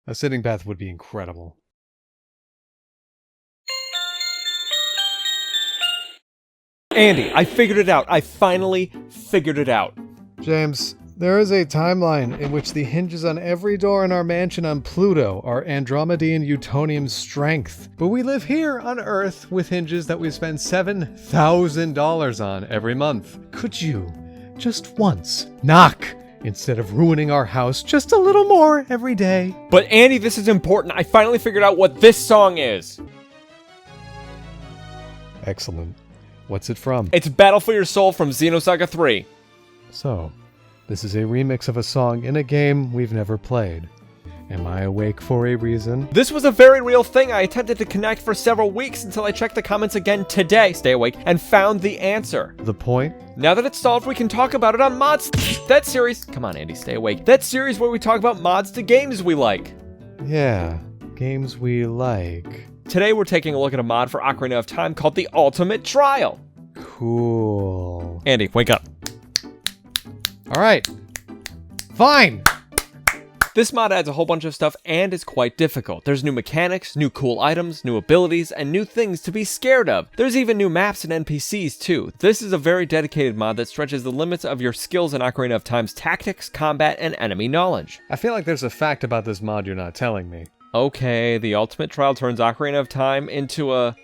A sitting bath would be incredible. Andy, I figured it out. I finally figured it out. James, there is a timeline in which the hinges on every door in our mansion on Pluto are Andromedean Utonium strength. But we live here on Earth with hinges that we spend $7,000 on every month. Could you, just once, knock instead of ruining our house just a little more every day? But Andy, this is important. I finally figured out what this song is. Excellent. What's it from? It's Battle for Your Soul from Xenosaga 3. So, this is a remix of a song in a game we've never played. Am I awake for a reason? This was a very real thing. I attempted to connect for several weeks until I checked the comments again today, stay awake, and found the answer. The point? Now that it's solved, we can talk about it on ModSlap. That series, come on Andy, stay awake. That series where we talk about mods to games we like. Yeah, games we like. Today we're taking a look at a mod for Ocarina of Time called the Ultimate Trial. Cool. Andy, wake up. Alright. Fine! This mod adds a whole bunch of stuff and is quite difficult. There's new mechanics, new cool items, new abilities, and new things to be scared of. There's even new maps and NPCs too. This is a very dedicated mod that stretches the limits of your skills in Ocarina of Time's tactics, combat, and enemy knowledge. I feel like there's a fact about this mod you're not telling me. Okay, the Ultimate Trial turns Ocarina of Time into a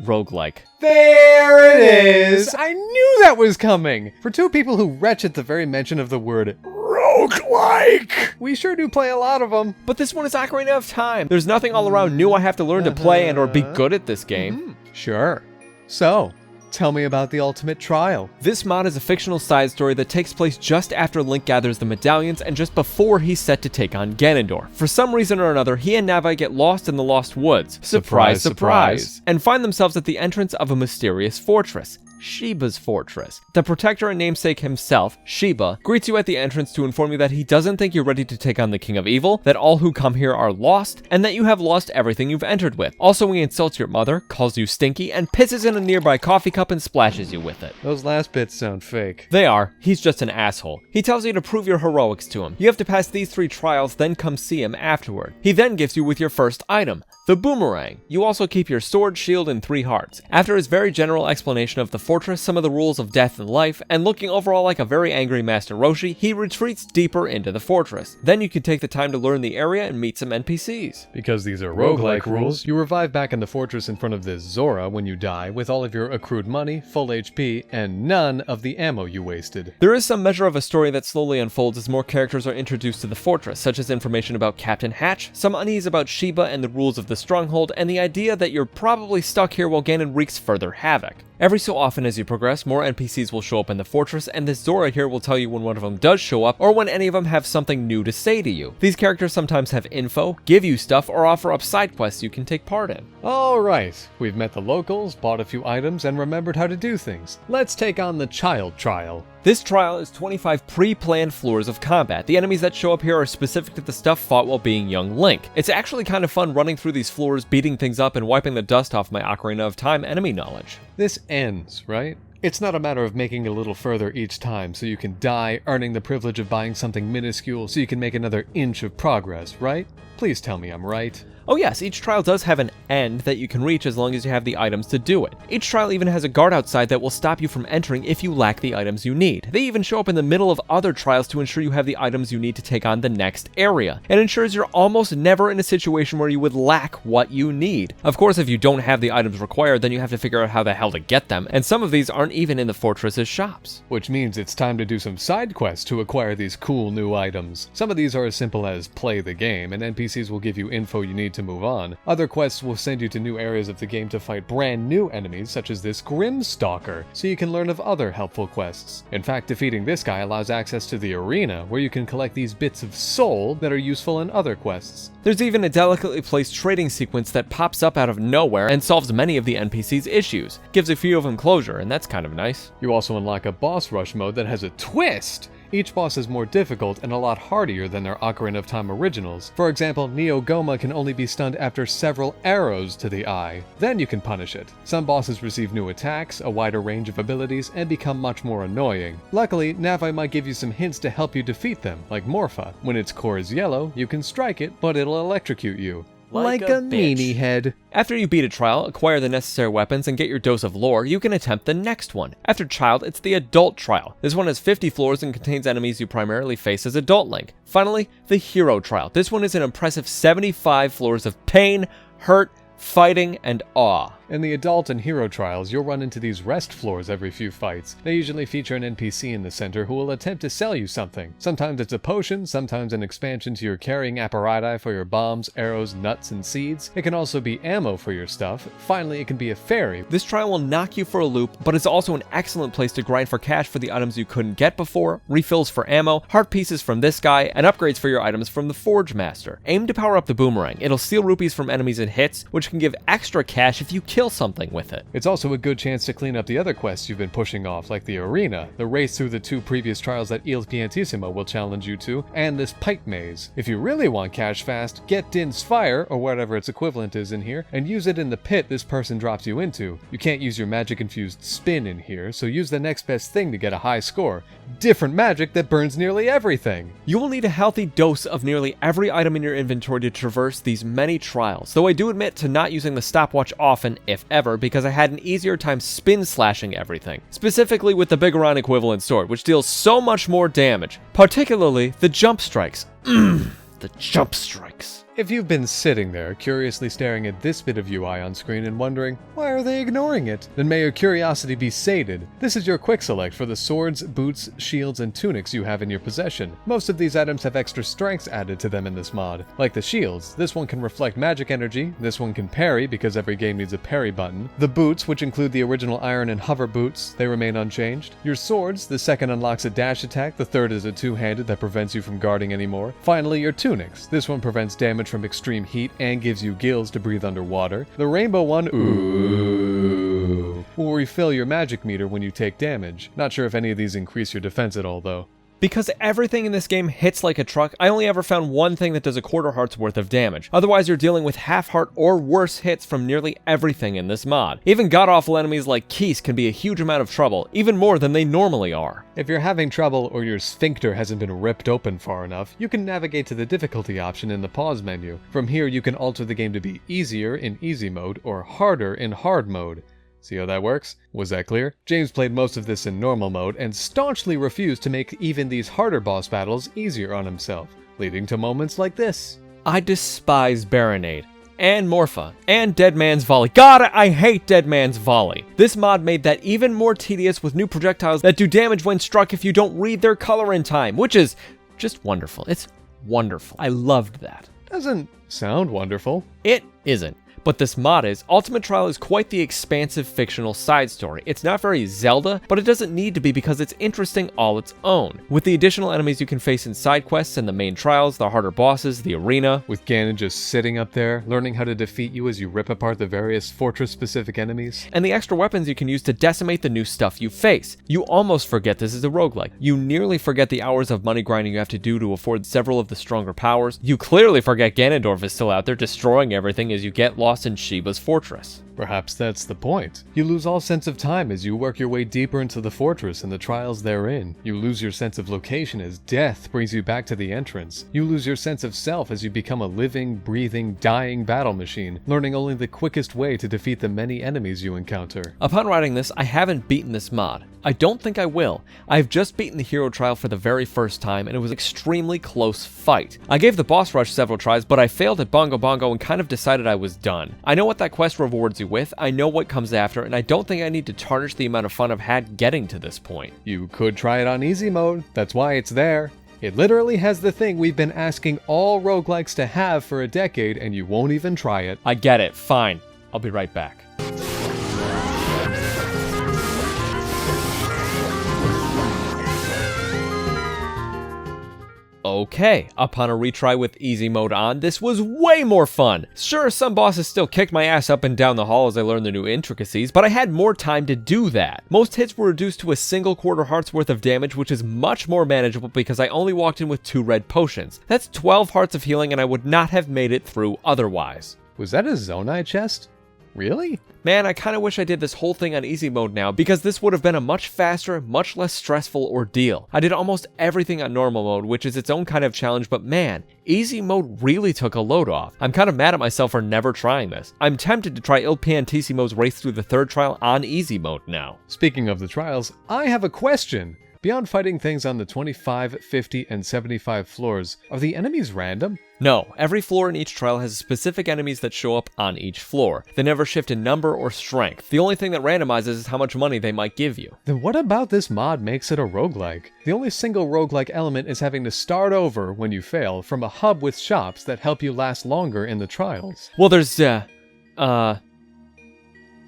roguelike. There it is! I knew that was coming! For two people who retch at the very mention of the word roguelike, we sure do play a lot of them. But this one is Ocarina of Time. There's nothing all around new I have to learn to play and or be good at this game. Sure. So, tell me about the Ultimate Trial. This mod is a fictional side story that takes place just after Link gathers the medallions and just before he's set to take on Ganondorf. For some reason or another, he and Navi get lost in the Lost Woods. Surprise, surprise. And find themselves at the entrance of a mysterious fortress. Sheba's fortress. The protector and namesake himself, Sheba, greets you at the entrance to inform you that he doesn't think you're ready to take on the King of Evil, that all who come here are lost, and that you have lost everything you've entered with. Also, he insults your mother, calls you stinky, and pisses in a nearby coffee cup and splashes you with it. Those last bits sound fake. They are. He's just an asshole. He tells you to prove your heroics to him. You have to pass these 3 trials, then come see him afterward. He then gifts you with your first item, the boomerang. You also keep your sword, shield, and 3 hearts. After his very general explanation of the fortress, some of the rules of death and life, and looking overall like a very angry Master Roshi, he retreats deeper into the fortress. Then you can take the time to learn the area and meet some NPCs. Because these are roguelike rules, you revive back in the fortress in front of this Zora when you die with all of your accrued money, full HP, and none of the ammo you wasted. There is some measure of a story that slowly unfolds as more characters are introduced to the fortress, such as information about Captain Hatch, some unease about Sheba and the rules of the stronghold, and the idea that you're probably stuck here while Ganon wreaks further havoc. Every so often as you progress, more NPCs will show up in the fortress, and this Zora here will tell you when one of them does show up, or when any of them have something new to say to you. These characters sometimes have info, give you stuff, or offer up side quests you can take part in. Alright, we've met the locals, bought a few items, and remembered how to do things. Let's take on the Child Trial. This trial is 25 pre-planned floors of combat. The enemies that show up here are specific to the stuff fought while being young Link. It's actually kind of fun running through these floors, beating things up, and wiping the dust off my Ocarina of Time enemy knowledge. This ends, right? It's not a matter of making a little further each time so you can die, earning the privilege of buying something minuscule so you can make another inch of progress, right? Please tell me I'm right. Oh yes, each trial does have an end that you can reach as long as you have the items to do it. Each trial even has a guard outside that will stop you from entering if you lack the items you need. They even show up in the middle of other trials to ensure you have the items you need to take on the next area. It ensures you're almost never in a situation where you would lack what you need. Of course, if you don't have the items required, then you have to figure out how the hell to get them, and some of these aren't even in the fortress's shops. Which means it's time to do some side quests to acquire these cool new items. Some of these are as simple as play the game, and NPCs will give you info you need to move on. Other quests will send you to new areas of the game to fight brand new enemies such as this Grimstalker, so you can learn of other helpful quests. In fact, defeating this guy allows access to the arena, where you can collect these bits of soul that are useful in other quests. There's even a delicately placed trading sequence that pops up out of nowhere and solves many of the NPC's issues. Gives a few of them closure, and that's kind of nice. You also unlock a boss rush mode that has a twist! Each boss is more difficult and a lot hardier than their Ocarina of Time originals. For example, Neo Goma can only be stunned after several arrows to the eye. Then you can punish it. Some bosses receive new attacks, a wider range of abilities, and become much more annoying. Luckily, Navi might give you some hints to help you defeat them, like Morpha. When its core is yellow, you can strike it, but it'll electrocute you. Like a meanie head. After you beat a trial, acquire the necessary weapons, and get your dose of lore, you can attempt the next one. After Child, it's the Adult Trial. This one has 50 floors and contains enemies you primarily face as Adult Link. Finally, the Hero Trial. This one is an impressive 75 floors of pain, hurt, fighting, and awe. In the Adult and Hero Trials, you'll run into these rest floors every few fights. They usually feature an NPC in the center who will attempt to sell you something. Sometimes it's a potion, sometimes an expansion to your carrying apparati for your bombs, arrows, nuts, and seeds. It can also be ammo for your stuff. Finally, it can be a fairy. This trial will knock you for a loop, but it's also an excellent place to grind for cash for the items you couldn't get before, refills for ammo, heart pieces from this guy, and upgrades for your items from the Forge Master. Aim to power up the boomerang. It'll steal rupees from enemies it hits, which can give extra cash if you kill something with it. It's also a good chance to clean up the other quests you've been pushing off, like the arena, the race through the 2 previous trials that Il Piantissimo will challenge you to, and this pipe maze. If you really want cash fast, get Din's Fire, or whatever its equivalent is in here, and use it in the pit this person drops you into. You can't use your magic-infused spin in here, so use the next best thing to get a high score. Different magic that burns nearly everything. You will need a healthy dose of nearly every item in your inventory to traverse these many trials, though I do admit to not using the stopwatch often, if ever, because I had an easier time spin slashing everything, specifically with the Bigoron equivalent sword, which deals so much more damage, particularly the jump strikes. The jump strikes. If you've been sitting there, curiously staring at this bit of UI on screen and wondering, why are they ignoring it? Then may your curiosity be sated. This is your quick select for the swords, boots, shields, and tunics you have in your possession. Most of these items have extra strengths added to them in this mod. Like the shields, this one can reflect magic energy, this one can parry because every game needs a parry button. The boots, which include the original iron and hover boots, they remain unchanged. Your swords, the second unlocks a dash attack, the third is a two-handed that prevents you from guarding anymore. Finally, your tunics. This one prevents damage from extreme heat and gives you gills to breathe underwater. The rainbow one, will refill your magic meter when you take damage. Not sure if any of these increase your defense at all though. Because everything in this game hits like a truck, I only ever found one thing that does a quarter heart's worth of damage. Otherwise, you're dealing with half heart or worse hits from nearly everything in this mod. Even god-awful enemies like Keese can be a huge amount of trouble, even more than they normally are. If you're having trouble or your sphincter hasn't been ripped open far enough, you can navigate to the difficulty option in the pause menu. From here, you can alter the game to be easier in easy mode or harder in hard mode. See how that works? Was that clear? James played most of this in normal mode and staunchly refused to make even these harder boss battles easier on himself, leading to moments like this. I despise Baronade, and Morpha, and Dead Man's Volley. God, I hate Dead Man's Volley. This mod made that even more tedious with new projectiles that do damage when struck if you don't read their color in time, which is just wonderful. It's wonderful. I loved that. Doesn't sound wonderful. It isn't. But this mod is. Ultimate Trial is quite the expansive fictional side story. It's not very Zelda, but it doesn't need to be because it's interesting all its own. With the additional enemies you can face in side quests and the main trials, the harder bosses, the arena. With Ganon just sitting up there, learning how to defeat you as you rip apart the various fortress-specific enemies. And the extra weapons you can use to decimate the new stuff you face. You almost forget this is a roguelike. You nearly forget the hours of money grinding you have to do to afford several of the stronger powers. You clearly forget Ganondorf is still out there destroying everything as you get lost in Sheba's fortress. Perhaps that's the point. You lose all sense of time as you work your way deeper into the fortress and the trials therein. You lose your sense of location as death brings you back to the entrance. You lose your sense of self as you become a living, breathing, dying battle machine, learning only the quickest way to defeat the many enemies you encounter. Upon writing this, I haven't beaten this mod. I don't think I will. I've just beaten the hero trial for the very first time, and it was an extremely close fight. I gave the boss rush several tries, but I failed at Bongo Bongo and kind of decided I was done. I know what that quest rewards you with, I know what comes after, and I don't think I need to tarnish the amount of fun I've had getting to this point. You could try it on easy mode, that's why it's there. It literally has the thing we've been asking all roguelikes to have for a decade, and you won't even try it. I get it, fine. I'll be right back. Okay, upon a retry with easy mode on, this was way more fun. Sure, some bosses still kicked my ass up and down the hall as I learned the new intricacies, but I had more time to do that. Most hits were reduced to a single quarter heart's worth of damage, which is much more manageable because I only walked in with 2 red potions. That's 12 hearts of healing and I would not have made it through otherwise. Was that a Zonai chest? Really? Man, I kinda wish I did this whole thing on easy mode now, because this would have been a much faster, much less stressful ordeal. I did almost everything on normal mode, which is its own kind of challenge, but man, easy mode really took a load off. I'm kind of mad at myself for never trying this. I'm tempted to try Il Piantissimo's race through the 3rd trial on easy mode now. Speaking of the trials, I have a question. Beyond fighting things on the 25, 50, and 75 floors, are the enemies random? No, every floor in each trial has specific enemies that show up on each floor. They never shift in number or strength. The only thing that randomizes is how much money they might give you. Then what about this mod makes it a roguelike? The only single roguelike element is having to start over when you fail from a hub with shops that help you last longer in the trials. Well, there's,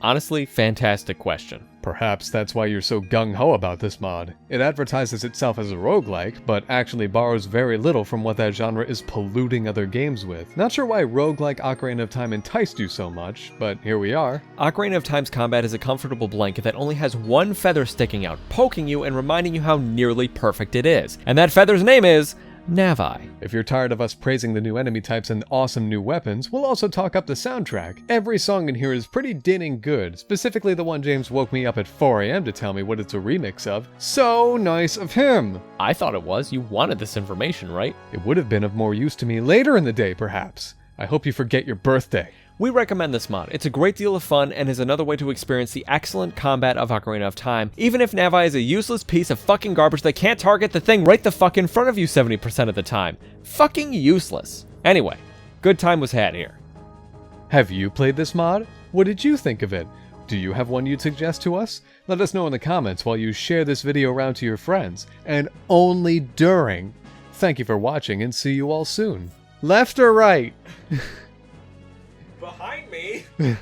honestly, fantastic question. Perhaps that's why you're so gung-ho about this mod. It advertises itself as a roguelike, but actually borrows very little from what that genre is polluting other games with. Not sure why roguelike Ocarina of Time enticed you so much, but here we are. Ocarina of Time's combat is a comfortable blanket that only has one feather sticking out, poking you and reminding you how nearly perfect it is. And that feather's name is Navi. If you're tired of us praising the new enemy types and awesome new weapons, we'll also talk up the soundtrack. Every song in here is pretty dinning good, specifically the one James woke me up at 4 AM to tell me what it's a remix of. So nice of him! I thought it was. You wanted this information, right? It would have been of more use to me later in the day, perhaps. I hope you forget your birthday. We recommend this mod. It's a great deal of fun and is another way to experience the excellent combat of Ocarina of Time, even if Navi is a useless piece of fucking garbage that can't target the thing right the fuck in front of you 70% of the time. Fucking useless. Anyway, good time was had here. Have you played this mod? What did you think of it? Do you have one you'd suggest to us? Let us know in the comments while you share this video around to your friends, and only during. Thank you for watching and see you all soon. Left or right? Behind me?